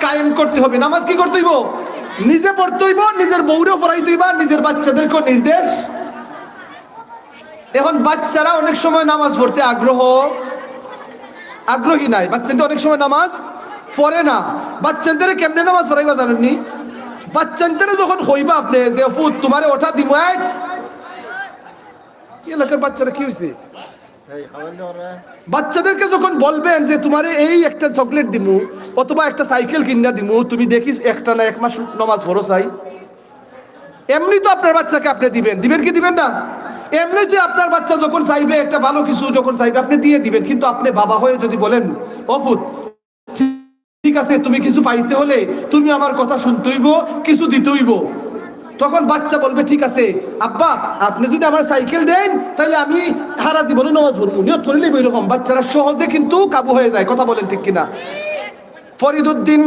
কায়েম করতে হবে। নামাজ কি করতে হইব? নিজে পড়তে হইব, নিজের বউরেও পড়াইতে হইবা, নিজের বাচ্চাদেরকেও নির্দেশ। এখন বাচ্চারা অনেক সময় নামাজ পড়তে আগ্রহী নাই, বাচ্চাদের অনেক সময় নামাজ পড়ে না। বাচ্চাদের কেমনে নামাজ পড়াইবা জানেননি? বাচ্চাদের যখন কইবা আপনি যে ফুট তোমারে ওঠা দিমু, এলাকার বাচ্চারা কি হয়েছে, বাচ্চাদেরকে যখন বলবেন যে তোমারে এই একটা চকলেট দিমু অথবা একটা সাইকেল কিনা দিমু, তুমি দেখিস একটা না এক মাস নামাজ পড়ো চাই, এমনি তো আপনার বাচ্চাকে আপনি দিবেন কি দিবেন না? এমনি তো আপনার বাচ্চা যখন চাইবে একটা ভালো কিছু যখন চাইবে আপনি দিয়ে দিবেন। কিন্তু আপনি বাবা হয়ে যদি বলেন অফুত ঠিক আছে তুমি কিছু পাইতে হলে তুমি আমার কথা শুনতে হইব, কিছু দিতে হইব, তখন বাচ্চা বলবে ঠিক আছে আব্বা আপনি যদি আমার সাইকেল দেন তাহলে আমি সারা জীবনে নামাজ পড়বো। নিয়ত করলেই এরকম বাচ্চারা সহজে কিন্তু কাবু হয়ে যায়। কথা বলেন ঠিক কিনা? ফরিদউদ্দিন